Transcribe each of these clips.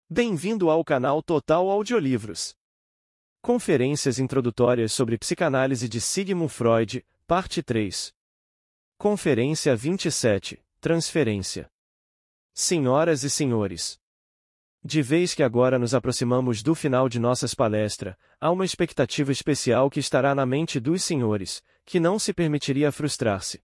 Bem-vindo ao canal Total Audiolivros. Conferências introdutórias sobre psicanálise de Sigmund Freud, parte 3. Conferência 27, Transferência. Senhoras e senhores, de vez que agora nos aproximamos do final de nossas palestras, há uma expectativa especial que estará na mente dos senhores, que não se permitiria frustrar-se.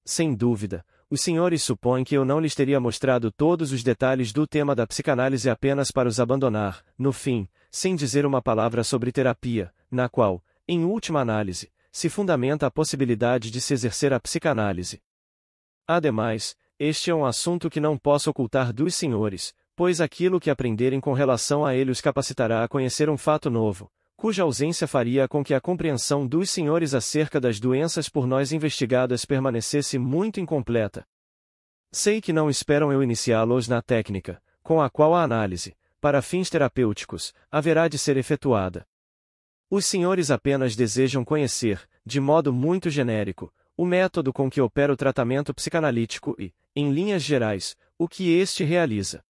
Sem dúvida, os senhores supõem que eu não lhes teria mostrado todos os detalhes do tema da psicanálise apenas para os abandonar, no fim, sem dizer uma palavra sobre terapia, na qual, em última análise, se fundamenta a possibilidade de se exercer a psicanálise. Ademais, este é um assunto que não posso ocultar dos senhores, pois aquilo que aprenderem com relação a ele os capacitará a conhecer um fato novo, cuja ausência faria com que a compreensão dos senhores acerca das doenças por nós investigadas permanecesse muito incompleta. Sei que não esperam eu iniciá-los na técnica, com a qual a análise, para fins terapêuticos, haverá de ser efetuada. Os senhores apenas desejam conhecer, de modo muito genérico, o método com que opera o tratamento psicanalítico e, em linhas gerais, o que este realiza.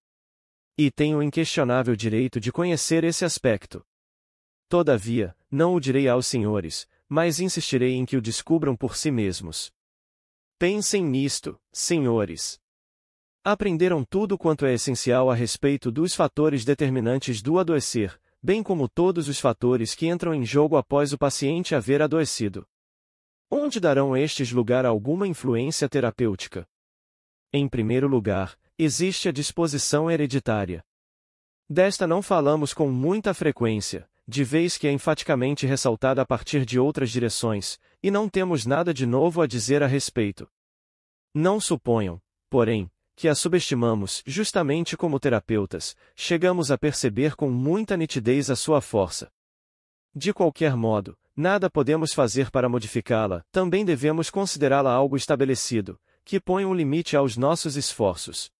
E têm o inquestionável direito de conhecer esse aspecto. Todavia, não o direi aos senhores, mas insistirei em que o descubram por si mesmos. Pensem nisto, senhores. Aprenderam tudo quanto é essencial a respeito dos fatores determinantes do adoecer, bem como todos os fatores que entram em jogo após o paciente haver adoecido. Onde darão estes lugar a alguma influência terapêutica? Em primeiro lugar, existe a disposição hereditária. Desta não falamos com muita frequência, de vez que é enfaticamente ressaltada a partir de outras direções, e não temos nada de novo a dizer a respeito. Não suponham, porém, que a subestimamos, justamente como terapeutas, chegamos a perceber com muita nitidez a sua força. De qualquer modo, nada podemos fazer para modificá-la, também devemos considerá-la algo estabelecido, que põe um limite aos nossos esforços.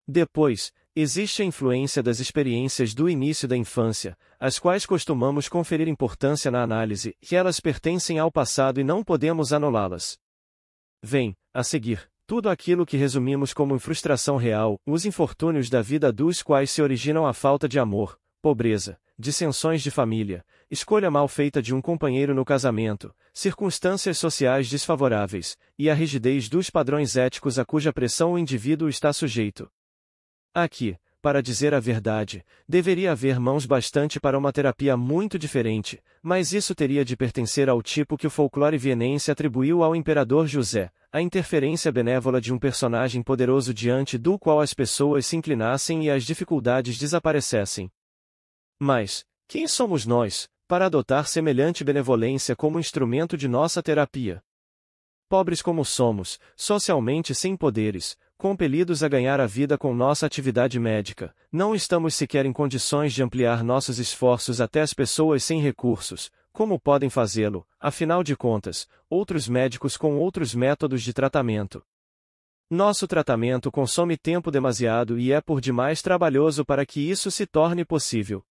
Depois, existe a influência das experiências do início da infância, às quais costumamos conferir importância na análise, que elas pertencem ao passado e não podemos anulá-las. Vem, a seguir, tudo aquilo que resumimos como frustração real, os infortúnios da vida dos quais se originam a falta de amor, pobreza, dissensões de família, escolha mal feita de um companheiro no casamento, circunstâncias sociais desfavoráveis, e a rigidez dos padrões éticos a cuja pressão o indivíduo está sujeito. Aqui, para dizer a verdade, deveria haver mãos bastante para uma terapia muito diferente, mas isso teria de pertencer ao tipo que o folclore vienense atribuiu ao imperador José, a interferência benévola de um personagem poderoso diante do qual as pessoas se inclinassem e as dificuldades desaparecessem. Mas, quem somos nós, para adotar semelhante benevolência como instrumento de nossa terapia? Pobres como somos, socialmente sem poderes, compelidos a ganhar a vida com nossa atividade médica, não estamos sequer em condições de ampliar nossos esforços até as pessoas sem recursos, como podem fazê-lo, afinal de contas, outros médicos com outros métodos de tratamento. Nosso tratamento consome tempo demasiado e é por demais trabalhoso para que isso se torne possível.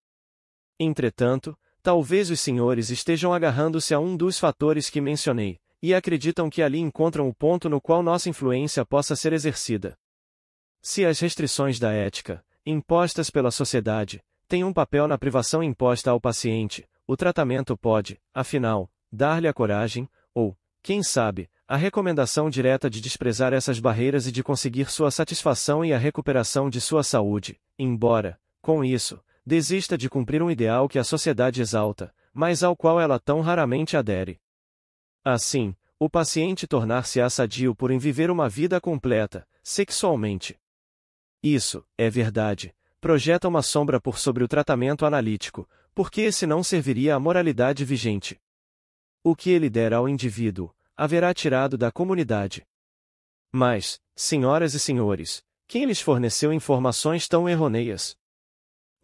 Entretanto, talvez os senhores estejam agarrando-se a um dos fatores que mencionei, e acreditam que ali encontram o ponto no qual nossa influência possa ser exercida. Se as restrições da ética, impostas pela sociedade, têm um papel na privação imposta ao paciente, o tratamento pode, afinal, dar-lhe a coragem, ou, quem sabe, a recomendação direta de desprezar essas barreiras e de conseguir sua satisfação e a recuperação de sua saúde, embora, com isso, desista de cumprir um ideal que a sociedade exalta, mas ao qual ela tão raramente adere. Assim, o paciente tornar-se-á sadio por viver uma vida completa, sexualmente. Isso, é verdade, projeta uma sombra por sobre o tratamento analítico, porque esse não serviria à moralidade vigente. O que ele der ao indivíduo, haverá tirado da comunidade. Mas, senhoras e senhores, quem lhes forneceu informações tão errôneas?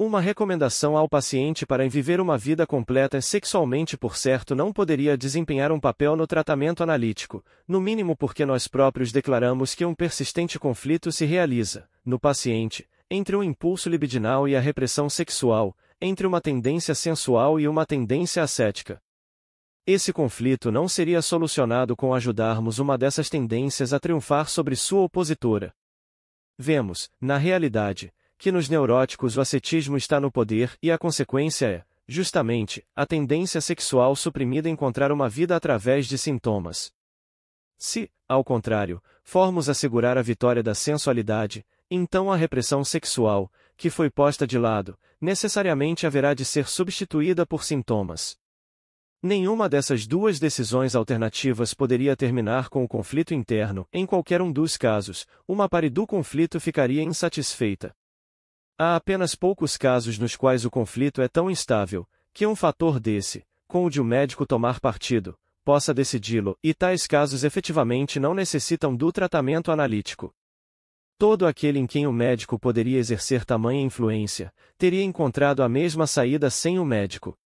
Uma recomendação ao paciente para viver uma vida completa sexualmente por certo não poderia desempenhar um papel no tratamento analítico, no mínimo porque nós próprios declaramos que um persistente conflito se realiza, no paciente, entre o impulso libidinal e a repressão sexual, entre uma tendência sensual e uma tendência ascética. Esse conflito não seria solucionado com ajudarmos uma dessas tendências a triunfar sobre sua opositora. Vemos, na realidade, que nos neuróticos o ascetismo está no poder e a consequência é, justamente, a tendência sexual suprimida a encontrar uma vida através de sintomas. Se, ao contrário, formos assegurar a vitória da sensualidade, então a repressão sexual, que foi posta de lado, necessariamente haverá de ser substituída por sintomas. Nenhuma dessas duas decisões alternativas poderia terminar com o conflito interno. Em qualquer um dos casos, uma parte do conflito ficaria insatisfeita. Há apenas poucos casos nos quais o conflito é tão instável, que um fator desse, com o de o médico tomar partido, possa decidi-lo, e tais casos efetivamente não necessitam do tratamento analítico. Todo aquele em quem o médico poderia exercer tamanha influência, teria encontrado a mesma saída sem o médico.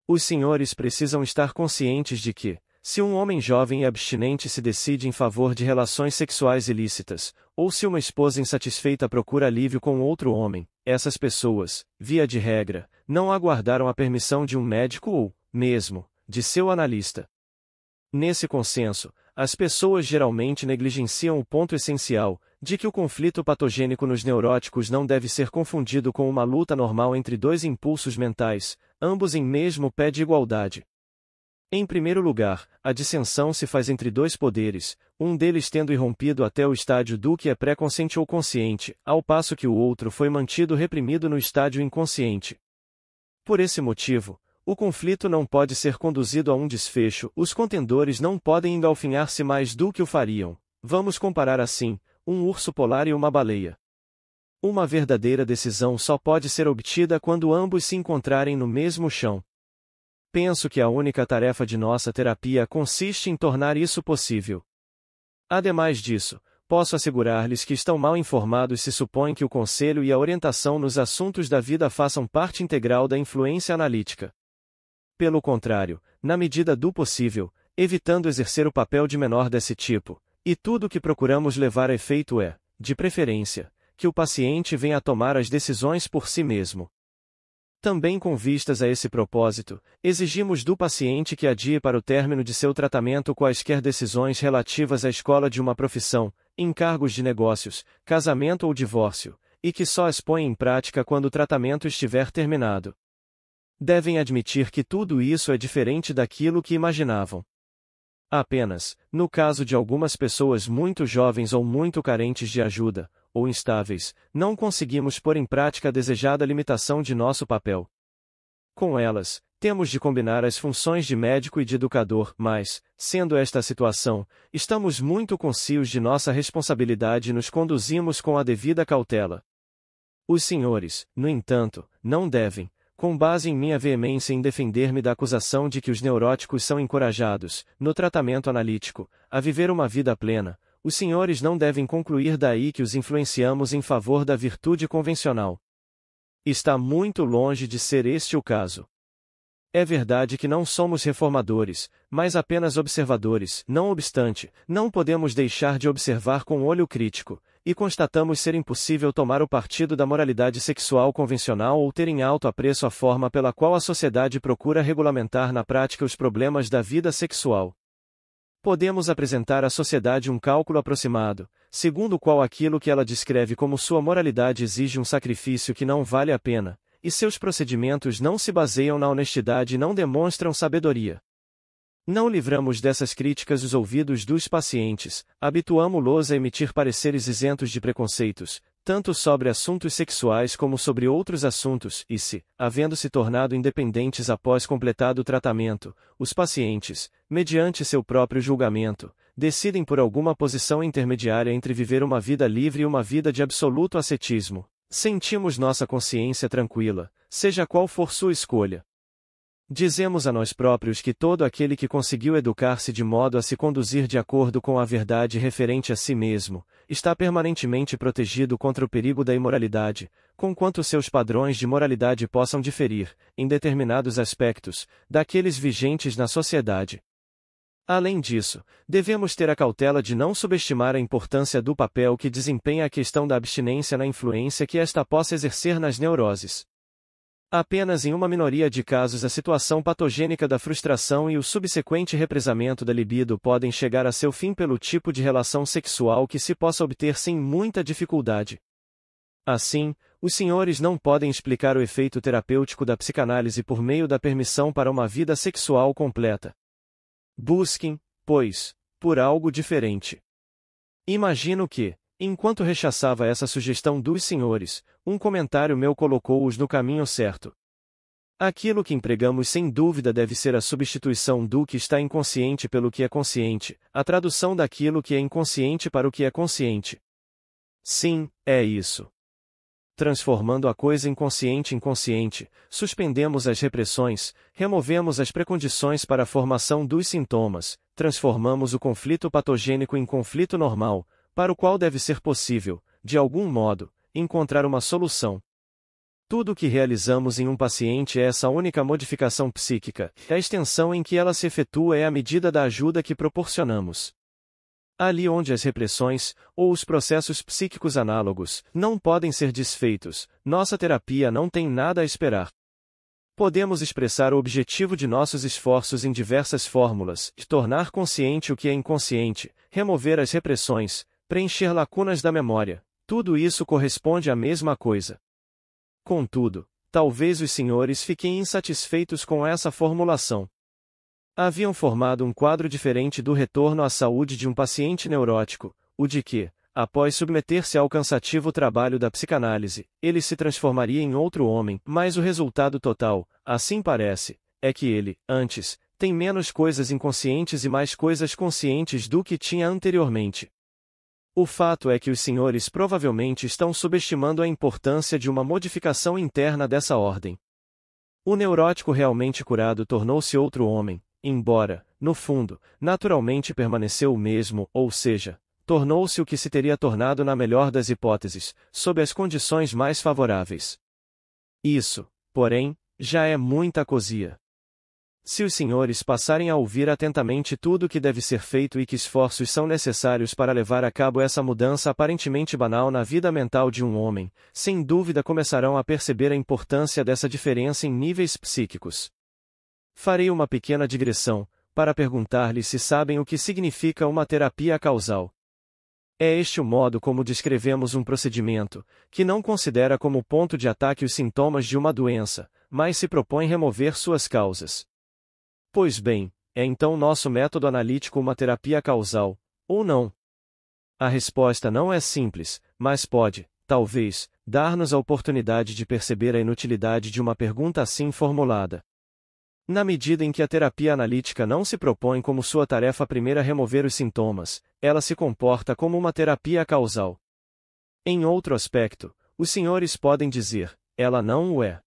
Os senhores precisam estar conscientes de que, se um homem jovem e abstinente se decide em favor de relações sexuais ilícitas, ou se uma esposa insatisfeita procura alívio com outro homem, essas pessoas, via de regra, não aguardaram a permissão de um médico ou, mesmo, de seu analista. Nesse consenso, as pessoas geralmente negligenciam o ponto essencial, de que o conflito patogênico nos neuróticos não deve ser confundido com uma luta normal entre dois impulsos mentais, ambos em mesmo pé de igualdade. Em primeiro lugar, a dissensão se faz entre dois poderes, um deles tendo irrompido até o estádio do que é pré-consciente ou consciente, ao passo que o outro foi mantido reprimido no estádio inconsciente. Por esse motivo, o conflito não pode ser conduzido a um desfecho, os contendores não podem engalfinhar-se mais do que o fariam. Vamos comparar assim, um urso polar e uma baleia. Uma verdadeira decisão só pode ser obtida quando ambos se encontrarem no mesmo chão. Penso que a única tarefa de nossa terapia consiste em tornar isso possível. Ademais disso, posso assegurar-lhes que estão mal informados se supõem que o conselho e a orientação nos assuntos da vida façam parte integral da influência analítica. Pelo contrário, na medida do possível, evitando exercer o papel de menor desse tipo, e tudo o que procuramos levar a efeito é, de preferência, que o paciente venha a tomar as decisões por si mesmo. Também com vistas a esse propósito, exigimos do paciente que adie para o término de seu tratamento quaisquer decisões relativas à escola de uma profissão, encargos de negócios, casamento ou divórcio, e que só as ponha em prática quando o tratamento estiver terminado. Devem admitir que tudo isso é diferente daquilo que imaginavam. Apenas, no caso de algumas pessoas muito jovens ou muito carentes de ajuda, ou instáveis, não conseguimos pôr em prática a desejada limitação de nosso papel. Com elas, temos de combinar as funções de médico e de educador, mas, sendo esta a situação, estamos muito conscientes de nossa responsabilidade e nos conduzimos com a devida cautela. Os senhores, no entanto, não devem, com base em minha veemência em defender-me da acusação de que os neuróticos são encorajados, no tratamento analítico, a viver uma vida plena, os senhores não devem concluir daí que os influenciamos em favor da virtude convencional. Está muito longe de ser este o caso. É verdade que não somos reformadores, mas apenas observadores. Não obstante, não podemos deixar de observar com olho crítico, e constatamos ser impossível tomar o partido da moralidade sexual convencional ou ter em alto apreço a forma pela qual a sociedade procura regulamentar na prática os problemas da vida sexual. Podemos apresentar à sociedade um cálculo aproximado, segundo o qual aquilo que ela descreve como sua moralidade exige um sacrifício que não vale a pena, e seus procedimentos não se baseiam na honestidade e não demonstram sabedoria. Não livramos dessas críticas os ouvidos dos pacientes, habituamo-los a emitir pareceres isentos de preconceitos, tanto sobre assuntos sexuais como sobre outros assuntos, e se, havendo se tornado independentes após completado o tratamento, os pacientes, mediante seu próprio julgamento, decidem por alguma posição intermediária entre viver uma vida livre e uma vida de absoluto ascetismo, sentimos nossa consciência tranquila, seja qual for sua escolha. Dizemos a nós próprios que todo aquele que conseguiu educar-se de modo a se conduzir de acordo com a verdade referente a si mesmo, está permanentemente protegido contra o perigo da imoralidade, conquanto seus padrões de moralidade possam diferir, em determinados aspectos, daqueles vigentes na sociedade. Além disso, devemos ter a cautela de não subestimar a importância do papel que desempenha a questão da abstinência na influência que esta possa exercer nas neuroses. Apenas em uma minoria de casos a situação patogênica da frustração e o subsequente represamento da libido podem chegar a seu fim pelo tipo de relação sexual que se possa obter sem muita dificuldade. Assim, Os senhores não podem explicar o efeito terapêutico da psicanálise por meio da permissão para uma vida sexual completa. Busquem, pois, por algo diferente. Imagino que, enquanto rechaçava essa sugestão dos senhores, um comentário meu colocou-os no caminho certo. Aquilo que empregamos sem dúvida deve ser a substituição do que está inconsciente pelo que é consciente, a tradução daquilo que é inconsciente para o que é consciente. Sim, é isso. Transformando a coisa inconsciente em consciente, suspendemos as repressões, removemos as precondições para a formação dos sintomas, transformamos o conflito patogênico em conflito normal, para o qual deve ser possível, de algum modo, encontrar uma solução. Tudo o que realizamos em um paciente é essa única modificação psíquica, a extensão em que ela se efetua é a medida da ajuda que proporcionamos. Ali onde as repressões, ou os processos psíquicos análogos, não podem ser desfeitos, nossa terapia não tem nada a esperar. Podemos expressar o objetivo de nossos esforços em diversas fórmulas, de tornar consciente o que é inconsciente, remover as repressões, preencher lacunas da memória, tudo isso corresponde à mesma coisa. Contudo, talvez os senhores fiquem insatisfeitos com essa formulação. Haviam formado um quadro diferente do retorno à saúde de um paciente neurótico, o de que, após submeter-se ao cansativo trabalho da psicanálise, ele se transformaria em outro homem, mas o resultado total, assim parece, é que ele, antes, tem menos coisas inconscientes e mais coisas conscientes do que tinha anteriormente. O fato é que os senhores provavelmente estão subestimando a importância de uma modificação interna dessa ordem. O neurótico realmente curado tornou-se outro homem, embora, no fundo, naturalmente permaneceu o mesmo, ou seja, tornou-se o que se teria tornado na melhor das hipóteses, sob as condições mais favoráveis. Isso, porém, já é muita cosia. Se os senhores passarem a ouvir atentamente tudo o que deve ser feito e que esforços são necessários para levar a cabo essa mudança aparentemente banal na vida mental de um homem, sem dúvida começarão a perceber a importância dessa diferença em níveis psíquicos. Farei uma pequena digressão, para perguntar-lhes se sabem o que significa uma terapia causal. É este o modo como descrevemos um procedimento, que não considera como ponto de ataque os sintomas de uma doença, mas se propõe remover suas causas. Pois bem, é então nosso método analítico uma terapia causal, ou não? A resposta não é simples, mas pode, talvez, dar-nos a oportunidade de perceber a inutilidade de uma pergunta assim formulada. Na medida em que a terapia analítica não se propõe como sua tarefa primeira remover os sintomas, ela se comporta como uma terapia causal. Em outro aspecto, os senhores podem dizer, ela não o é.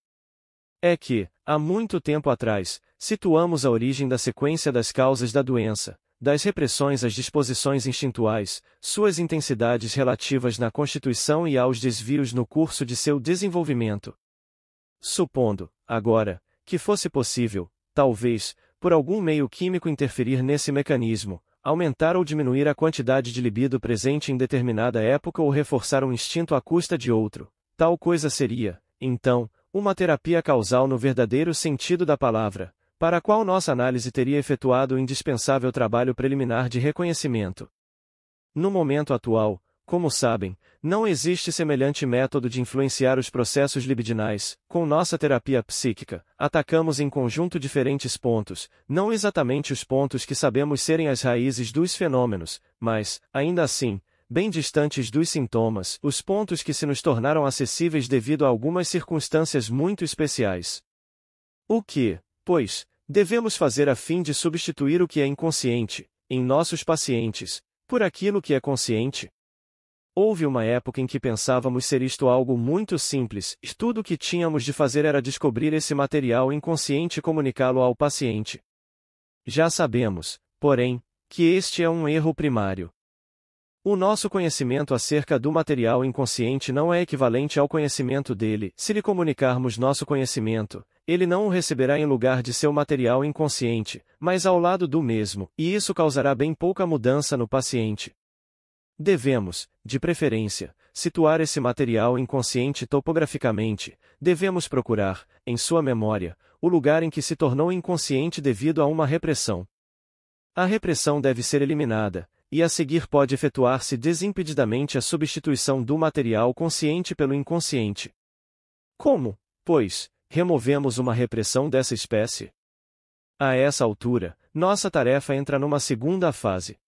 É que, há muito tempo atrás, situamos a origem da sequência das causas da doença, das repressões às disposições instintuais, suas intensidades relativas na constituição e aos desvios no curso de seu desenvolvimento. Supondo, agora, que fosse possível, talvez, por algum meio químico interferir nesse mecanismo, aumentar ou diminuir a quantidade de libido presente em determinada época ou reforçar um instinto à custa de outro, tal coisa seria, então, uma terapia causal no verdadeiro sentido da palavra, para a qual nossa análise teria efetuado o indispensável trabalho preliminar de reconhecimento. No momento atual, como sabem, não existe semelhante método de influenciar os processos libidinais. Com nossa terapia psíquica, atacamos em conjunto diferentes pontos, não exatamente os pontos que sabemos serem as raízes dos fenômenos, mas, ainda assim, bem distantes dos sintomas, os pontos que se nos tornaram acessíveis devido a algumas circunstâncias muito especiais. O que, pois, devemos fazer a fim de substituir o que é inconsciente, em nossos pacientes, por aquilo que é consciente? Houve uma época em que pensávamos ser isto algo muito simples, e tudo o que tínhamos de fazer era descobrir esse material inconsciente e comunicá-lo ao paciente. Já sabemos, porém, que este é um erro primário. O nosso conhecimento acerca do material inconsciente não é equivalente ao conhecimento dele. Se lhe comunicarmos nosso conhecimento, ele não o receberá em lugar de seu material inconsciente, mas ao lado do mesmo, e isso causará bem pouca mudança no paciente. Devemos, de preferência, situar esse material inconsciente topograficamente. Devemos procurar, em sua memória, o lugar em que se tornou inconsciente devido a uma repressão. A repressão deve ser eliminada, e a seguir pode efetuar-se desimpedidamente a substituição do material consciente pelo inconsciente. Como, pois, removemos uma repressão dessa espécie? A essa altura, nossa tarefa entra numa segunda fase.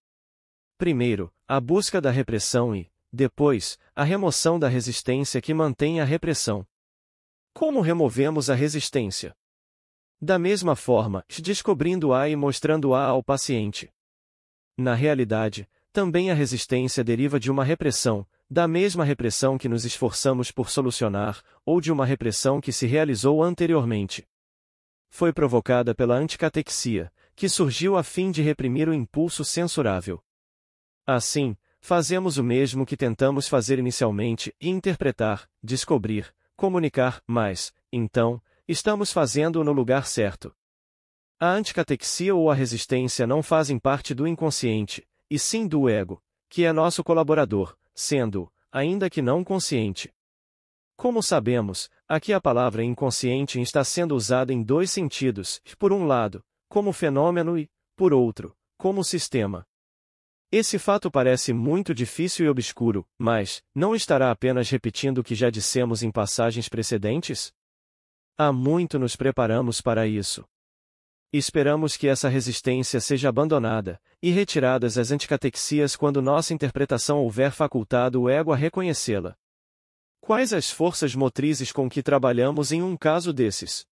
Primeiro, a busca da repressão e, depois, a remoção da resistência que mantém a repressão. Como removemos a resistência? Da mesma forma, descobrindo-a e mostrando-a ao paciente. Na realidade, também a resistência deriva de uma repressão, da mesma repressão que nos esforçamos por solucionar, ou de uma repressão que se realizou anteriormente. Foi provocada pela anticatexia, que surgiu a fim de reprimir o impulso censurável. Assim, fazemos o mesmo que tentamos fazer inicialmente, interpretar, descobrir, comunicar, mas, então, estamos fazendo-o no lugar certo. A anticatexia ou a resistência não fazem parte do inconsciente, e sim do ego, que é nosso colaborador, sendo, ainda que não consciente. Como sabemos, aqui a palavra inconsciente está sendo usada em dois sentidos, por um lado, como fenômeno e, por outro, como sistema. Esse fato parece muito difícil e obscuro, mas, não estará apenas repetindo o que já dissemos em passagens precedentes? Há muito nos preparamos para isso. Esperamos que essa resistência seja abandonada, e retiradas as anticatexias quando nossa interpretação houver facultado o ego a reconhecê-la. Quais as forças motrizes com que trabalhamos em um caso desses?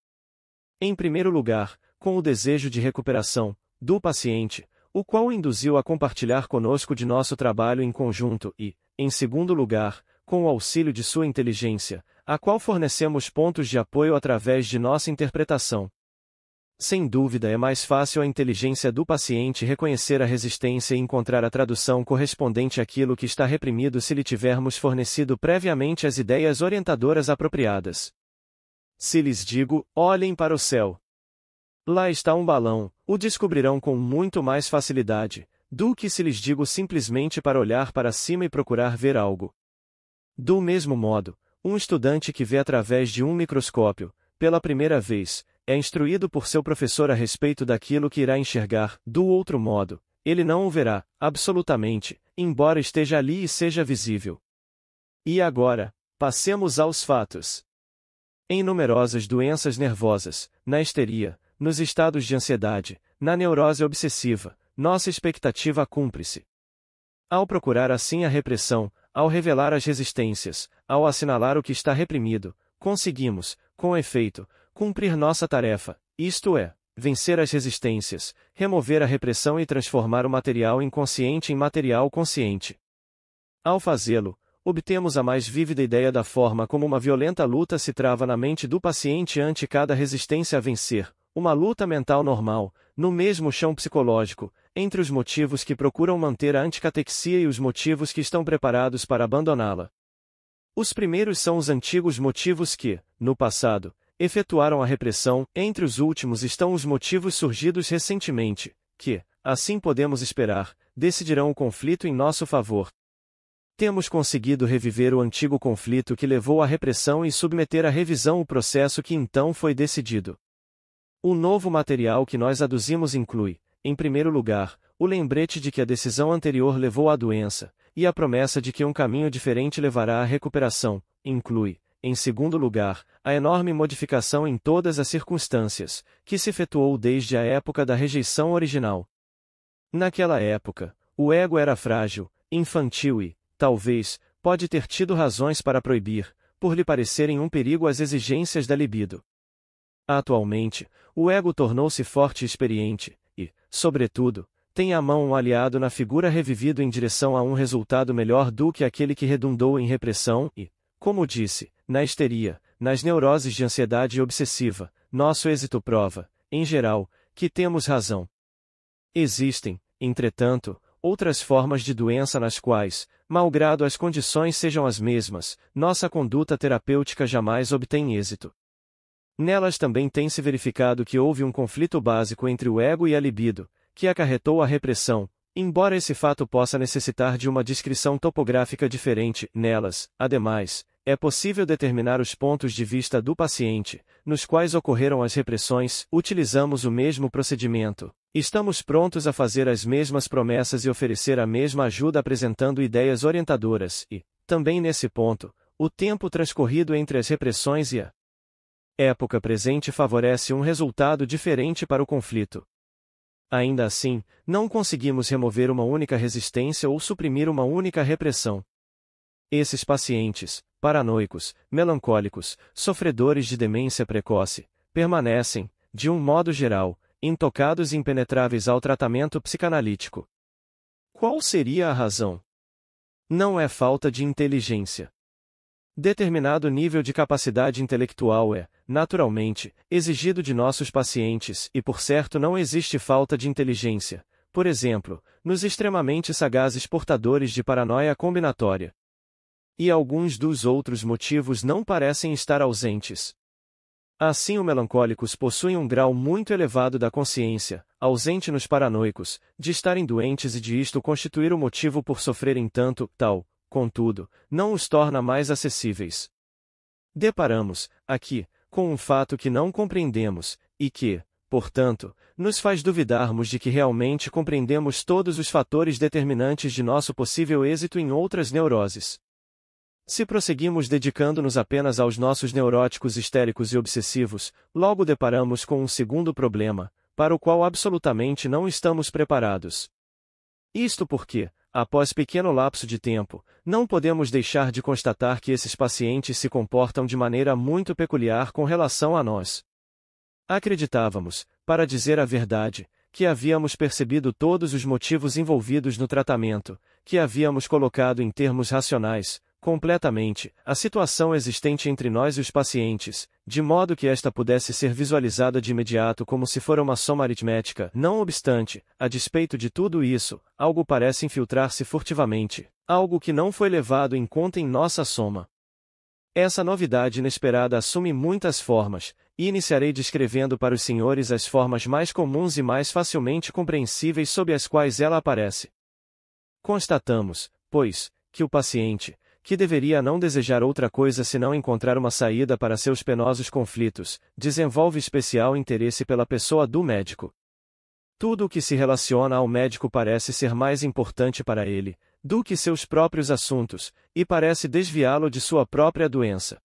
Em primeiro lugar, com o desejo de recuperação, do paciente, o qual o induziu a compartilhar conosco de nosso trabalho em conjunto e, em segundo lugar, com o auxílio de sua inteligência, a qual fornecemos pontos de apoio através de nossa interpretação. Sem dúvida é mais fácil a inteligência do paciente reconhecer a resistência e encontrar a tradução correspondente àquilo que está reprimido se lhe tivermos fornecido previamente as ideias orientadoras apropriadas. Se lhes digo, olhem para o céu. Lá está um balão, o descobrirão com muito mais facilidade, do que se lhes digo simplesmente para olhar para cima e procurar ver algo. Do mesmo modo, um estudante que vê através de um microscópio, pela primeira vez, é instruído por seu professor a respeito daquilo que irá enxergar, do outro modo, ele não o verá, absolutamente, embora esteja ali e seja visível. E agora, passemos aos fatos. Em numerosas doenças nervosas, na histeria, nos estados de ansiedade, na neurose obsessiva, nossa expectativa cumpre-se. Ao procurar assim a repressão, ao revelar as resistências, ao assinalar o que está reprimido, conseguimos, com efeito, cumprir nossa tarefa, isto é, vencer as resistências, remover a repressão e transformar o material inconsciente em material consciente. Ao fazê-lo, obtemos a mais vívida ideia da forma como uma violenta luta se trava na mente do paciente ante cada resistência a vencer, uma luta mental normal, no mesmo chão psicológico, entre os motivos que procuram manter a anticatexia e os motivos que estão preparados para abandoná-la. Os primeiros são os antigos motivos que, no passado, efetuaram a repressão, entre os últimos estão os motivos surgidos recentemente, que, assim podemos esperar, decidirão o conflito em nosso favor. Temos conseguido reviver o antigo conflito que levou à repressão e submeter à revisão o processo que então foi decidido. O novo material que nós aduzimos inclui, em primeiro lugar, o lembrete de que a decisão anterior levou à doença, e a promessa de que um caminho diferente levará à recuperação, inclui, em segundo lugar, a enorme modificação em todas as circunstâncias, que se efetuou desde a época da rejeição original. Naquela época, o ego era frágil, infantil e, talvez, pode ter tido razões para proibir, por lhe parecerem um perigo as exigências da libido. Atualmente, o ego tornou-se forte e experiente, e, sobretudo, tem à mão um aliado na figura revivido em direção a um resultado melhor do que aquele que redundou em repressão e, como disse, na histeria, nas neuroses de ansiedade obsessiva, nosso êxito prova, em geral, que temos razão. Existem, entretanto, outras formas de doença nas quais, malgrado as condições sejam as mesmas, nossa conduta terapêutica jamais obtém êxito. Nelas também tem-se verificado que houve um conflito básico entre o ego e a libido, que acarretou a repressão, embora esse fato possa necessitar de uma descrição topográfica diferente. Nelas, ademais, é possível determinar os pontos de vista do paciente, nos quais ocorreram as repressões, utilizamos o mesmo procedimento. Estamos prontos a fazer as mesmas promessas e oferecer a mesma ajuda apresentando ideias orientadoras e, também nesse ponto, o tempo transcorrido entre as repressões e a Época presente favorece um resultado diferente para o conflito. Ainda assim, não conseguimos remover uma única resistência ou suprimir uma única repressão. Esses pacientes, paranoicos, melancólicos, sofredores de demência precoce, permanecem, de um modo geral, intocados e impenetráveis ao tratamento psicanalítico. Qual seria a razão? Não é falta de inteligência. Determinado nível de capacidade intelectual é, naturalmente, exigido de nossos pacientes e, por certo, não existe falta de inteligência, por exemplo, nos extremamente sagazes portadores de paranoia combinatória. E alguns dos outros motivos não parecem estar ausentes. Assim, os melancólicos possuem um grau muito elevado da consciência, ausente nos paranoicos, de estarem doentes e de isto constituir o motivo por sofrerem tanto, tal, contudo, não os torna mais acessíveis. Deparamos, aqui, com um fato que não compreendemos, e que, portanto, nos faz duvidarmos de que realmente compreendemos todos os fatores determinantes de nosso possível êxito em outras neuroses. Se prosseguimos dedicando-nos apenas aos nossos neuróticos histéricos e obsessivos, logo deparamos com um segundo problema, para o qual absolutamente não estamos preparados. Isto porque, após pequeno lapso de tempo, não podemos deixar de constatar que esses pacientes se comportam de maneira muito peculiar com relação a nós. Acreditávamos, para dizer a verdade, que havíamos percebido todos os motivos envolvidos no tratamento, que havíamos colocado em termos racionais, completamente, a situação existente entre nós e os pacientes, de modo que esta pudesse ser visualizada de imediato como se fora uma soma aritmética. Não obstante, a despeito de tudo isso, algo parece infiltrar-se furtivamente, algo que não foi levado em conta em nossa soma. Essa novidade inesperada assume muitas formas, e iniciarei descrevendo para os senhores as formas mais comuns e mais facilmente compreensíveis sob as quais ela aparece. Constatamos, pois, que o paciente, que deveria não desejar outra coisa senão encontrar uma saída para seus penosos conflitos, desenvolve especial interesse pela pessoa do médico. Tudo o que se relaciona ao médico parece ser mais importante para ele, do que seus próprios assuntos, e parece desviá-lo de sua própria doença.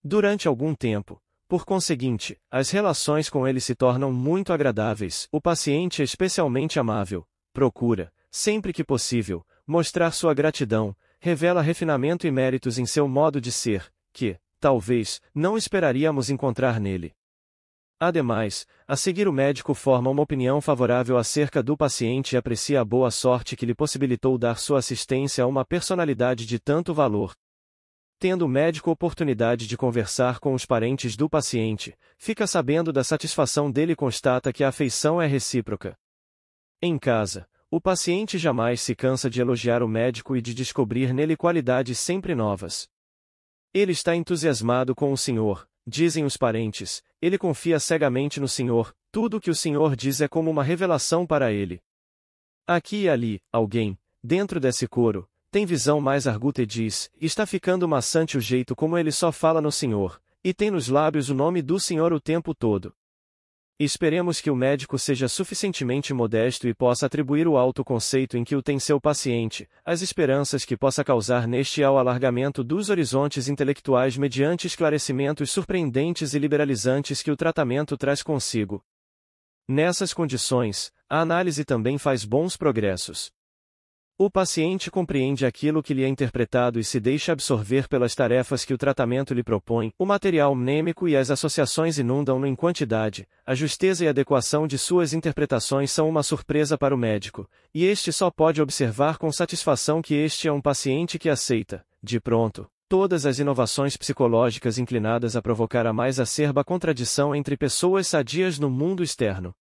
Durante algum tempo, por conseguinte, as relações com ele se tornam muito agradáveis, o paciente é especialmente amável, procura, sempre que possível, mostrar sua gratidão, revela refinamento e méritos em seu modo de ser, que, talvez, não esperaríamos encontrar nele. Ademais, a seguir o médico forma uma opinião favorável acerca do paciente e aprecia a boa sorte que lhe possibilitou dar sua assistência a uma personalidade de tanto valor. Tendo o médico oportunidade de conversar com os parentes do paciente, fica sabendo da satisfação dele e constata que a afeição é recíproca. Em casa, o paciente jamais se cansa de elogiar o médico e de descobrir nele qualidades sempre novas. Ele está entusiasmado com o senhor, dizem os parentes, ele confia cegamente no senhor, tudo o que o senhor diz é como uma revelação para ele. Aqui e ali, alguém, dentro desse coro, tem visão mais arguta e diz, está ficando maçante o jeito como ele só fala no senhor, e tem nos lábios o nome do senhor o tempo todo. Esperemos que o médico seja suficientemente modesto e possa atribuir o alto conceito em que o tem seu paciente, as esperanças que possa causar neste ao alargamento dos horizontes intelectuais mediante esclarecimentos surpreendentes e liberalizantes que o tratamento traz consigo. Nessas condições, a análise também faz bons progressos. O paciente compreende aquilo que lhe é interpretado e se deixa absorver pelas tarefas que o tratamento lhe propõe, o material mnêmico e as associações inundam-no em quantidade, a justeza e adequação de suas interpretações são uma surpresa para o médico, e este só pode observar com satisfação que este é um paciente que aceita, de pronto, todas as inovações psicológicas inclinadas a provocar a mais acerba contradição entre pessoas sadias no mundo externo.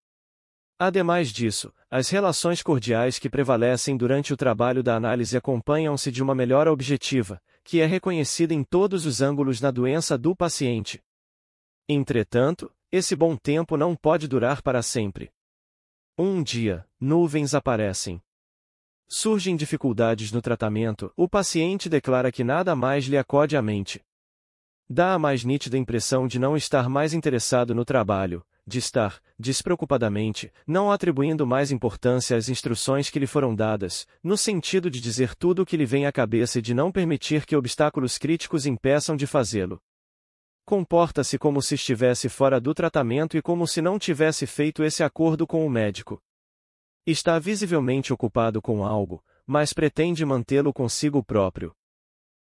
Ademais disso, as relações cordiais que prevalecem durante o trabalho da análise acompanham-se de uma melhora objetiva, que é reconhecida em todos os ângulos na doença do paciente. Entretanto, esse bom tempo não pode durar para sempre. Um dia, nuvens aparecem. Surgem dificuldades no tratamento, o paciente declara que nada mais lhe acode à mente. Dá a mais nítida impressão de não estar mais interessado no trabalho, de estar, despreocupadamente, não atribuindo mais importância às instruções que lhe foram dadas, no sentido de dizer tudo o que lhe vem à cabeça e de não permitir que obstáculos críticos impeçam de fazê-lo. Comporta-se como se estivesse fora do tratamento e como se não tivesse feito esse acordo com o médico. Está visivelmente ocupado com algo, mas pretende mantê-lo consigo próprio.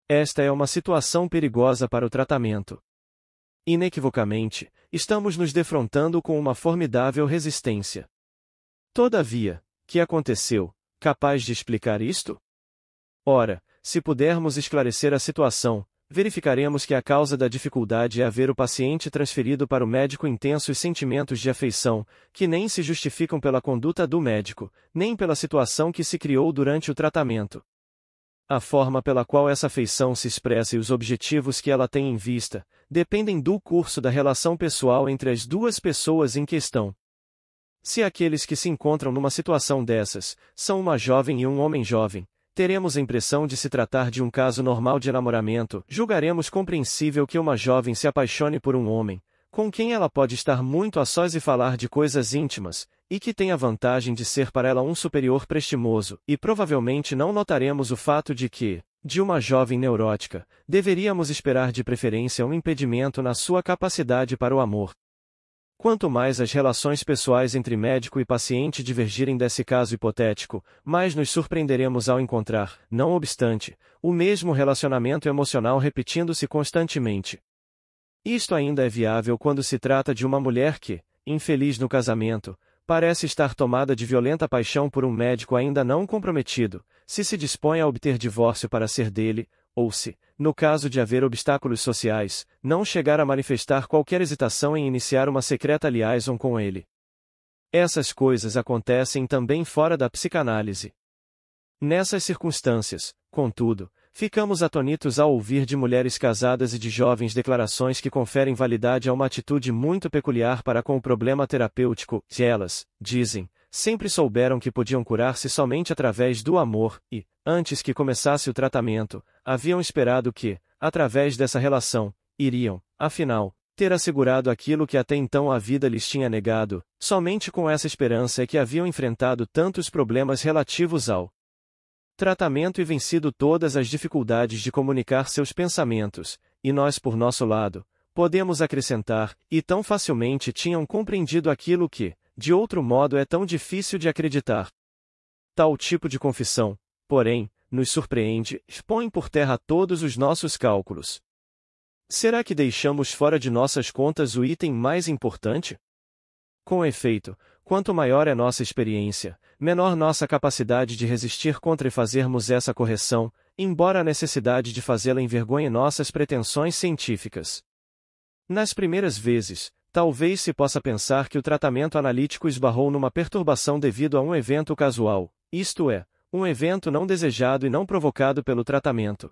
Esta é uma situação perigosa para o tratamento. Inequivocamente, estamos nos defrontando com uma formidável resistência. Todavia, que aconteceu, capaz de explicar isto? Ora, se pudermos esclarecer a situação, verificaremos que a causa da dificuldade é haver o paciente transferido para o médico intensos sentimentos de afeição, que nem se justificam pela conduta do médico, nem pela situação que se criou durante o tratamento. A forma pela qual essa afeição se expressa e os objetivos que ela tem em vista, dependem do curso da relação pessoal entre as duas pessoas em questão. Se aqueles que se encontram numa situação dessas, são uma jovem e um homem jovem, teremos a impressão de se tratar de um caso normal de namoramento, julgaremos compreensível que uma jovem se apaixone por um homem, com quem ela pode estar muito a sós e falar de coisas íntimas, e que tem a vantagem de ser para ela um superior prestimoso, e provavelmente não notaremos o fato de que, de uma jovem neurótica, deveríamos esperar de preferência um impedimento na sua capacidade para o amor. Quanto mais as relações pessoais entre médico e paciente divergirem desse caso hipotético, mais nos surpreenderemos ao encontrar, não obstante, o mesmo relacionamento emocional repetindo-se constantemente. Isto ainda é viável quando se trata de uma mulher que, infeliz no casamento, parece estar tomada de violenta paixão por um médico ainda não comprometido, se dispõe a obter divórcio para ser dele, ou se, no caso de haver obstáculos sociais, não chegar a manifestar qualquer hesitação em iniciar uma secreta liaison com ele. Essas coisas acontecem também fora da psicanálise. Nessas circunstâncias, contudo, ficamos atonitos ao ouvir de mulheres casadas e de jovens declarações que conferem validade a uma atitude muito peculiar para com o problema terapêutico, que elas, dizem, sempre souberam que podiam curar-se somente através do amor, e, antes que começasse o tratamento, haviam esperado que, através dessa relação, iriam, afinal, ter assegurado aquilo que até então a vida lhes tinha negado. Somente com essa esperança é que haviam enfrentado tantos problemas relativos ao tratamento e vencido todas as dificuldades de comunicar seus pensamentos, e nós por nosso lado, podemos acrescentar, e tão facilmente tinham compreendido aquilo que, de outro modo é tão difícil de acreditar. Tal tipo de confissão, porém, nos surpreende, põe por terra todos os nossos cálculos. Será que deixamos fora de nossas contas o item mais importante? Com efeito, quanto maior é nossa experiência, menor nossa capacidade de resistir contra e fazermos essa correção, embora a necessidade de fazê-la envergonhe nossas pretensões científicas. Nas primeiras vezes, talvez se possa pensar que o tratamento analítico esbarrou numa perturbação devido a um evento casual, isto é, um evento não desejado e não provocado pelo tratamento.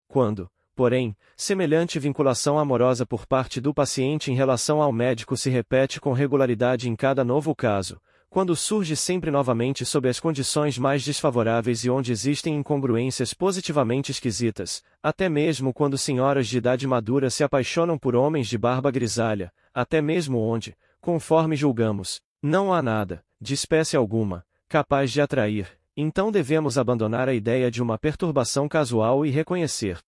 Quando, porém, semelhante vinculação amorosa por parte do paciente em relação ao médico se repete com regularidade em cada novo caso, quando surge sempre novamente sob as condições mais desfavoráveis e onde existem incongruências positivamente esquisitas, até mesmo quando senhoras de idade madura se apaixonam por homens de barba grisalha, até mesmo onde, conforme julgamos, não há nada, de espécie alguma, capaz de atrair, então devemos abandonar a ideia de uma perturbação casual e reconhecer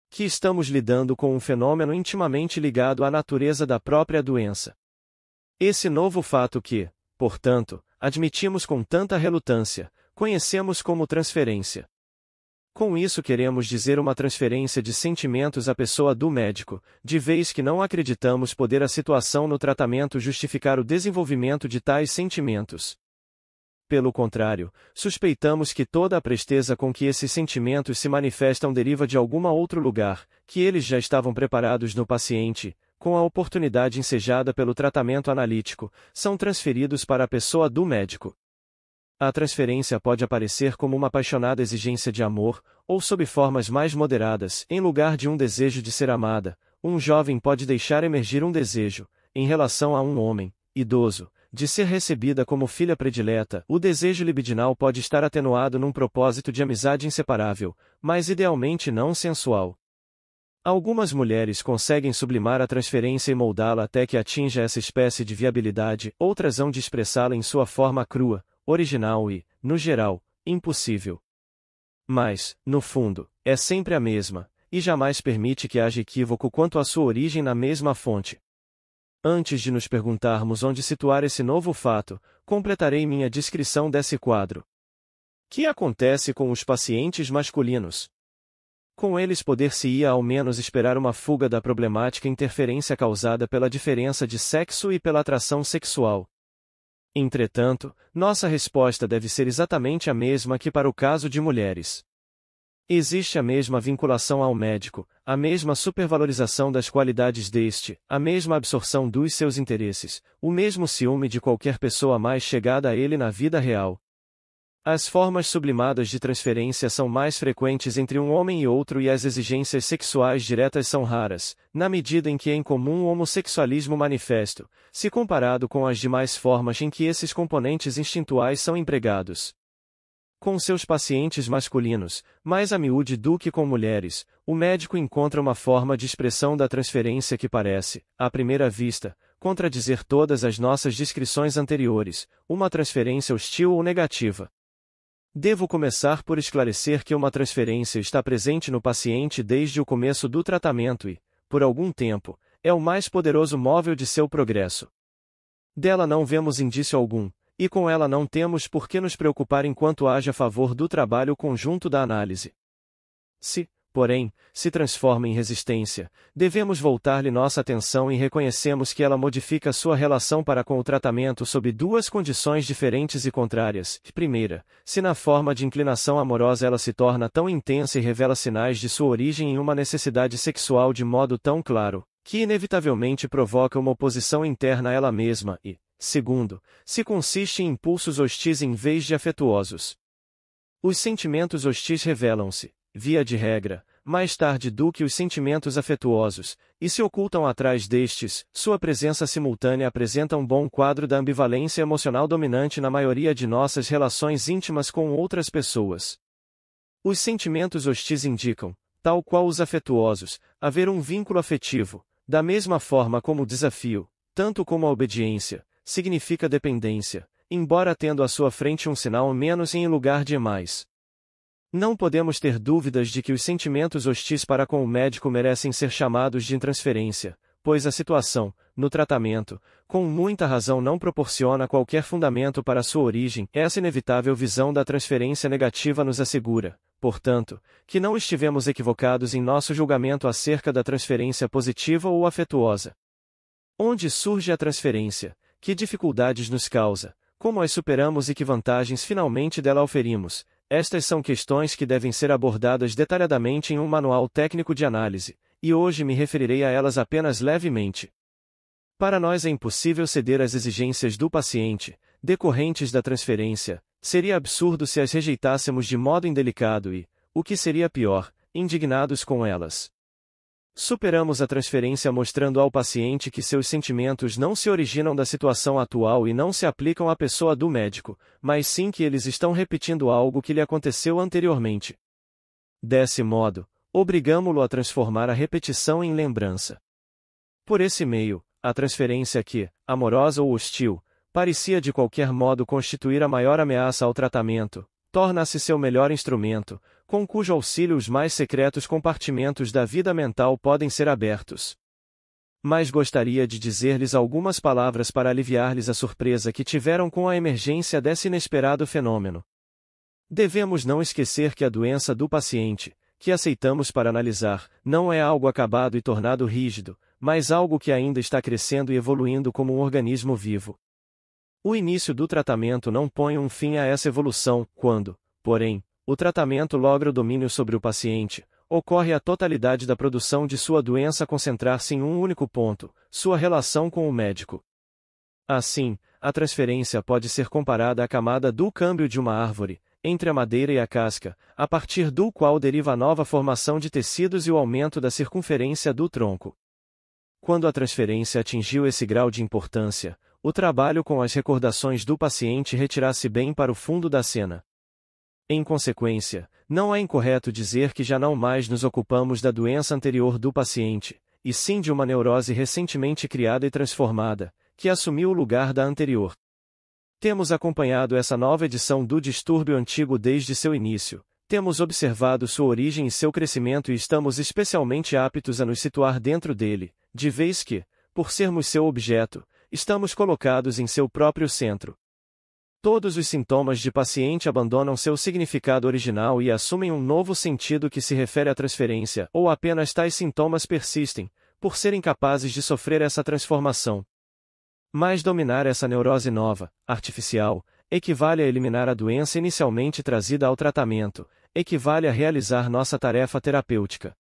que estamos lidando com um fenômeno intimamente ligado à natureza da própria doença. Esse novo fato que, portanto, admitimos com tanta relutância, conhecemos como transferência. Com isso queremos dizer uma transferência de sentimentos à pessoa do médico, de vez que não acreditamos poder a situação no tratamento justificar o desenvolvimento de tais sentimentos. Pelo contrário, suspeitamos que toda a presteza com que esses sentimentos se manifestam deriva de algum outro lugar, que eles já estavam preparados no paciente, com a oportunidade ensejada pelo tratamento analítico, são transferidos para a pessoa do médico. A transferência pode aparecer como uma apaixonada exigência de amor, ou sob formas mais moderadas, em lugar de um desejo de ser amada, um jovem pode deixar emergir um desejo, em relação a um homem, idoso, de ser recebida como filha predileta. O desejo libidinal pode estar atenuado num propósito de amizade inseparável, mas idealmente não sensual. Algumas mulheres conseguem sublimar a transferência e moldá-la até que atinja essa espécie de viabilidade, outras hão de expressá-la em sua forma crua, original e, no geral, impossível. Mas, no fundo, é sempre a mesma, e jamais permite que haja equívoco quanto à sua origem na mesma fonte. Antes de nos perguntarmos onde situar esse novo fato, completarei minha descrição desse quadro. Que acontece com os pacientes masculinos? Com eles poder-se-ia ao menos esperar uma fuga da problemática interferência causada pela diferença de sexo e pela atração sexual. Entretanto, nossa resposta deve ser exatamente a mesma que para o caso de mulheres. Existe a mesma vinculação ao médico, a mesma supervalorização das qualidades deste, a mesma absorção dos seus interesses, o mesmo ciúme de qualquer pessoa mais chegada a ele na vida real. As formas sublimadas de transferência são mais frequentes entre um homem e outro e as exigências sexuais diretas são raras, na medida em que é incomum o homossexualismo manifesto, se comparado com as demais formas em que esses componentes instintuais são empregados. Com seus pacientes masculinos, mais a miúde do que com mulheres, o médico encontra uma forma de expressão da transferência que parece, à primeira vista, contradizer todas as nossas descrições anteriores, uma transferência hostil ou negativa. Devo começar por esclarecer que uma transferência está presente no paciente desde o começo do tratamento e, por algum tempo, é o mais poderoso móvel de seu progresso. Dela não vemos indício algum, e com ela não temos por que nos preocupar enquanto haja favor do trabalho conjunto da análise. Se, porém, se transforma em resistência, devemos voltar-lhe nossa atenção e reconhecemos que ela modifica sua relação para com o tratamento sob duas condições diferentes e contrárias. Primeira, se na forma de inclinação amorosa ela se torna tão intensa e revela sinais de sua origem em uma necessidade sexual de modo tão claro, que inevitavelmente provoca uma oposição interna a ela mesma e, segundo, se consiste em impulsos hostis em vez de afetuosos. Os sentimentos hostis revelam-se, via de regra, mais tarde do que os sentimentos afetuosos, e se ocultam atrás destes. Sua presença simultânea apresenta um bom quadro da ambivalência emocional dominante na maioria de nossas relações íntimas com outras pessoas. Os sentimentos hostis indicam, tal qual os afetuosos, haver um vínculo afetivo, da mesma forma como o desafio, tanto como a obediência, significa dependência, embora tendo à sua frente um sinal menos em lugar de mais. Não podemos ter dúvidas de que os sentimentos hostis para com o médico merecem ser chamados de intransferência, pois a situação, no tratamento, com muita razão não proporciona qualquer fundamento para sua origem. Essa inevitável visão da transferência negativa nos assegura, portanto, que não estivemos equivocados em nosso julgamento acerca da transferência positiva ou afetuosa. Onde surge a transferência? Que dificuldades nos causa? Como as superamos e que vantagens finalmente dela oferimos? Estas são questões que devem ser abordadas detalhadamente em um manual técnico de análise, e hoje me referirei a elas apenas levemente. Para nós é impossível ceder às exigências do paciente, decorrentes da transferência, seria absurdo se as rejeitássemos de modo indelicado e, o que seria pior, indignados com elas. Superamos a transferência mostrando ao paciente que seus sentimentos não se originam da situação atual e não se aplicam à pessoa do médico, mas sim que eles estão repetindo algo que lhe aconteceu anteriormente. Desse modo, obrigamo-lo a transformar a repetição em lembrança. Por esse meio, a transferência que, amorosa ou hostil, parecia de qualquer modo constituir a maior ameaça ao tratamento, torna-se seu melhor instrumento, com cujo auxílio os mais secretos compartimentos da vida mental podem ser abertos. Mas gostaria de dizer-lhes algumas palavras para aliviar-lhes a surpresa que tiveram com a emergência desse inesperado fenômeno. Devemos não esquecer que a doença do paciente, que aceitamos para analisar, não é algo acabado e tornado rígido, mas algo que ainda está crescendo e evoluindo como um organismo vivo. O início do tratamento não põe um fim a essa evolução, quando, porém, o tratamento logra o domínio sobre o paciente, ocorre a totalidade da produção de sua doença concentrar-se em um único ponto, sua relação com o médico. Assim, a transferência pode ser comparada à camada do câmbio de uma árvore, entre a madeira e a casca, a partir do qual deriva a nova formação de tecidos e o aumento da circunferência do tronco. Quando a transferência atingiu esse grau de importância, o trabalho com as recordações do paciente retira-se bem para o fundo da cena. Em consequência, não é incorreto dizer que já não mais nos ocupamos da doença anterior do paciente, e sim de uma neurose recentemente criada e transformada, que assumiu o lugar da anterior. Temos acompanhado essa nova edição do distúrbio antigo desde seu início, Temos observado sua origem e seu crescimento e estamos especialmente aptos a nos situar dentro dele, de vez que, por sermos seu objeto, estamos colocados em seu próprio centro. Todos os sintomas de paciente abandonam seu significado original e assumem um novo sentido que se refere à transferência, ou apenas tais sintomas persistem, por serem capazes de sofrer essa transformação. Mas dominar essa neurose nova, artificial, equivale a eliminar a doença inicialmente trazida ao tratamento, equivale a realizar nossa tarefa terapêutica.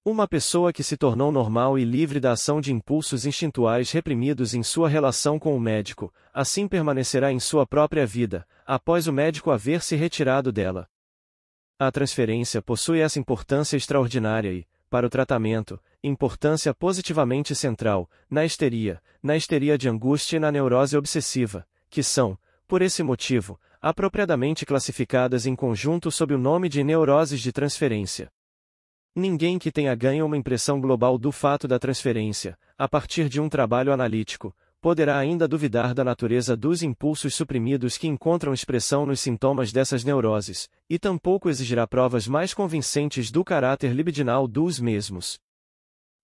Uma pessoa que se tornou normal e livre da ação de impulsos instintuais reprimidos em sua relação com o médico, assim permanecerá em sua própria vida, após o médico haver se retirado dela. A transferência possui essa importância extraordinária e, para o tratamento, importância positivamente central, na histeria de angústia e na neurose obsessiva, que são, por esse motivo, apropriadamente classificadas em conjunto sob o nome de neuroses de transferência. Ninguém que tenha ganho uma impressão global do fato da transferência, a partir de um trabalho analítico, poderá ainda duvidar da natureza dos impulsos suprimidos que encontram expressão nos sintomas dessas neuroses, e tampouco exigirá provas mais convincentes do caráter libidinal dos mesmos.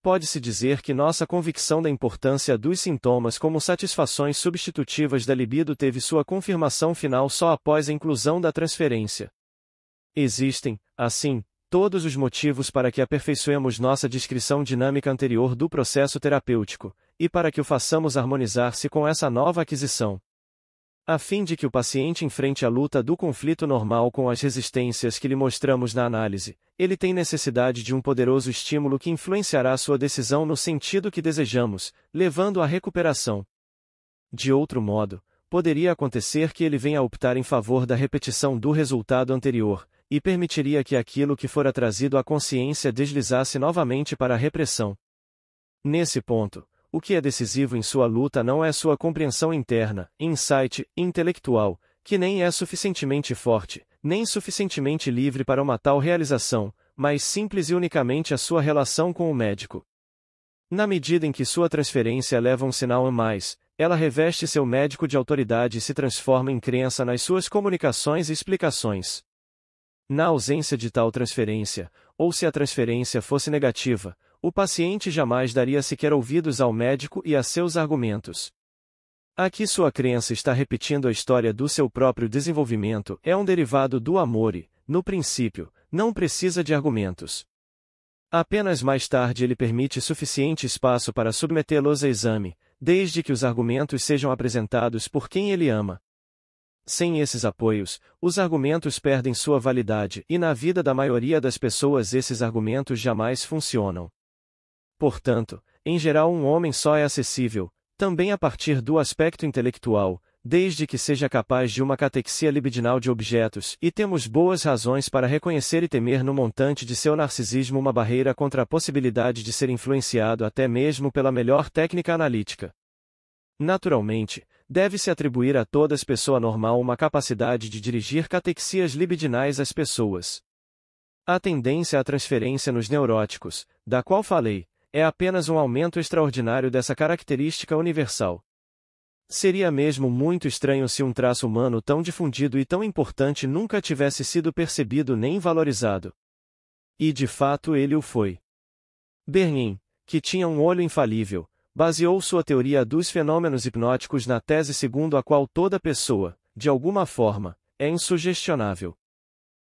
Pode-se dizer que nossa convicção da importância dos sintomas como satisfações substitutivas da libido teve sua confirmação final só após a inclusão da transferência. Existem, assim, todos os motivos para que aperfeiçoemos nossa descrição dinâmica anterior do processo terapêutico, e para que o façamos harmonizar-se com essa nova aquisição. A fim de que o paciente enfrente a luta do conflito normal com as resistências que lhe mostramos na análise, ele tem necessidade de um poderoso estímulo que influenciará sua decisão no sentido que desejamos, levando à recuperação. De outro modo, poderia acontecer que ele venha a optar em favor da repetição do resultado anterior, e permitiria que aquilo que fora trazido à consciência deslizasse novamente para a repressão. Nesse ponto, o que é decisivo em sua luta não é sua compreensão interna, insight, intelectual, que nem é suficientemente forte, nem suficientemente livre para uma tal realização, mas simples e unicamente a sua relação com o médico. Na medida em que sua transferência leva um sinal a mais, ela reveste seu médico de autoridade e se transforma em crença nas suas comunicações e explicações. Na ausência de tal transferência, ou se a transferência fosse negativa, o paciente jamais daria sequer ouvidos ao médico e a seus argumentos. Aqui sua crença está repetindo a história do seu próprio desenvolvimento, é um derivado do amor e, no princípio, não precisa de argumentos. Apenas mais tarde ele permite suficiente espaço para submetê-los a exame, desde que os argumentos sejam apresentados por quem ele ama. Sem esses apoios, os argumentos perdem sua validade e na vida da maioria das pessoas esses argumentos jamais funcionam. Portanto, em geral um homem só é acessível, também a partir do aspecto intelectual, desde que seja capaz de uma catexia libidinal de objetos, e temos boas razões para reconhecer e temer no montante de seu narcisismo uma barreira contra a possibilidade de ser influenciado até mesmo pela melhor técnica analítica. Naturalmente, deve-se atribuir a toda pessoa normal uma capacidade de dirigir catexias libidinais às pessoas. A tendência à transferência nos neuróticos, da qual falei, é apenas um aumento extraordinário dessa característica universal. Seria mesmo muito estranho se um traço humano tão difundido e tão importante nunca tivesse sido percebido nem valorizado. E de fato ele o foi. Bernheim, que tinha um olho infalível, baseou sua teoria dos fenômenos hipnóticos na tese segundo a qual toda pessoa, de alguma forma, é insugestionável.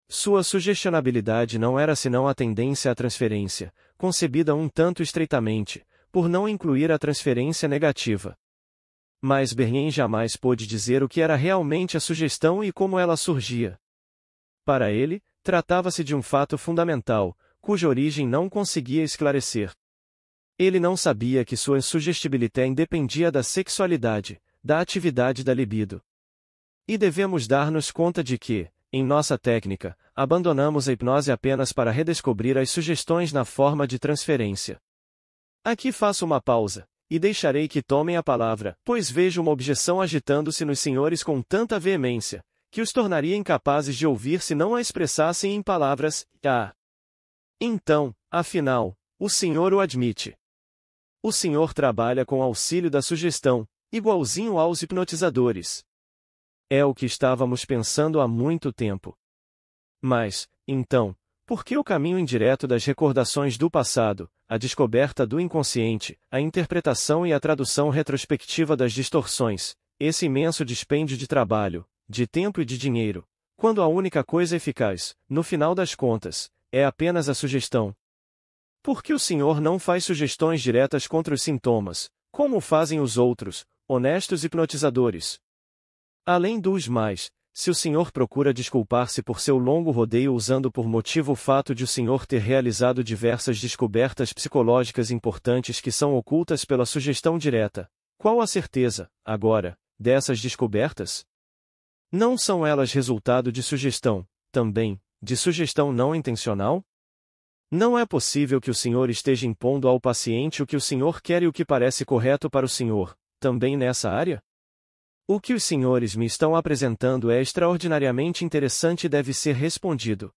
Sua sugestionabilidade não era senão a tendência à transferência, concebida um tanto estreitamente, por não incluir a transferência negativa. Mas Bernheim jamais pôde dizer o que era realmente a sugestão e como ela surgia. Para ele, tratava-se de um fato fundamental, cuja origem não conseguia esclarecer. Ele não sabia que sua sugestibilidade independia da sexualidade, da atividade da libido. E devemos dar-nos conta de que, em nossa técnica, abandonamos a hipnose apenas para redescobrir as sugestões na forma de transferência. Aqui faço uma pausa, e deixarei que tomem a palavra, pois vejo uma objeção agitando-se nos senhores com tanta veemência, que os tornaria incapazes de ouvir se não a expressassem em palavras. Então, afinal, o senhor o admite. O senhor trabalha com auxílio da sugestão, igualzinho aos hipnotizadores. É o que estávamos pensando há muito tempo. Mas, então, por que o caminho indireto das recordações do passado, a descoberta do inconsciente, a interpretação e a tradução retrospectiva das distorções, esse imenso dispêndio de trabalho, de tempo e de dinheiro, quando a única coisa eficaz, no final das contas, é apenas a sugestão? Por que o Senhor não faz sugestões diretas contra os sintomas, como fazem os outros, honestos hipnotizadores? Além dos mais, se o Senhor procura desculpar-se por seu longo rodeio usando por motivo o fato de o Senhor ter realizado diversas descobertas psicológicas importantes que são ocultas pela sugestão direta, qual a certeza, agora, dessas descobertas? Não são elas resultado de sugestão, também, de sugestão não intencional? Não é possível que o Senhor esteja impondo ao paciente o que o Senhor quer e o que parece correto para o Senhor, também nessa área? O que os senhores me estão apresentando é extraordinariamente interessante e deve ser respondido.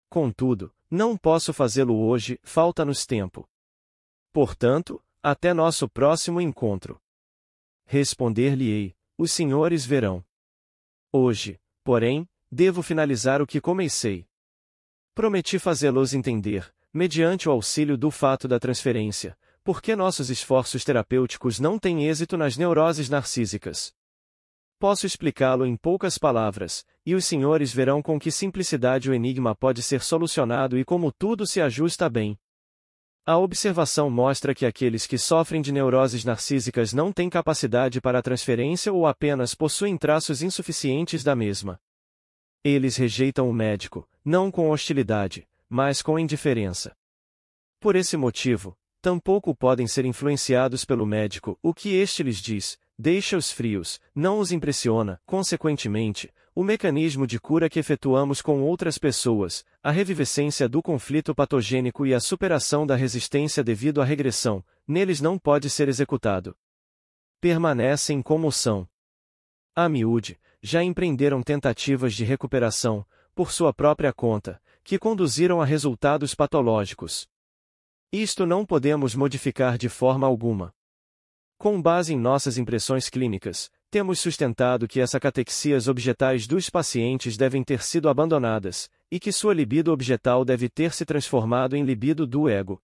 Contudo, não posso fazê-lo hoje, falta-nos tempo. Portanto, até nosso próximo encontro. Responder-lhe-ei, os senhores verão. Hoje, porém, devo finalizar o que comecei. Prometi fazê-los entender, mediante o auxílio do fato da transferência, por que nossos esforços terapêuticos não têm êxito nas neuroses narcísicas. Posso explicá-lo em poucas palavras, e os senhores verão com que simplicidade o enigma pode ser solucionado e como tudo se ajusta bem. A observação mostra que aqueles que sofrem de neuroses narcísicas não têm capacidade para a transferência ou apenas possuem traços insuficientes da mesma. Eles rejeitam o médico, não com hostilidade, mas com indiferença. Por esse motivo, tampouco podem ser influenciados pelo médico, o que este lhes diz, deixa-os frios, não os impressiona, consequentemente, o mecanismo de cura que efetuamos com outras pessoas, a revivescência do conflito patogênico e a superação da resistência devido à regressão, neles não pode ser executado. Permanecem como são. A miúde, já empreenderam tentativas de recuperação, por sua própria conta, que conduziram a resultados patológicos. Isto não podemos modificar de forma alguma. Com base em nossas impressões clínicas, temos sustentado que essas catexias objetais dos pacientes devem ter sido abandonadas, e que sua libido objetal deve ter se transformado em libido do ego.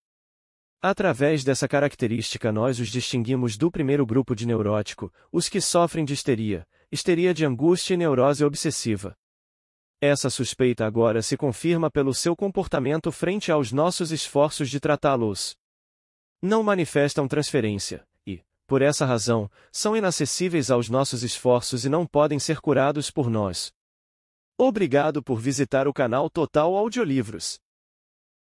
Através dessa característica nós os distinguimos do primeiro grupo de neurótico, os que sofrem de histeria de angústia e neurose obsessiva. Essa suspeita agora se confirma pelo seu comportamento frente aos nossos esforços de tratá-los. Não manifestam transferência, e, por essa razão, são inacessíveis aos nossos esforços e não podem ser curados por nós. Obrigado por visitar o canal Total Audiolivros.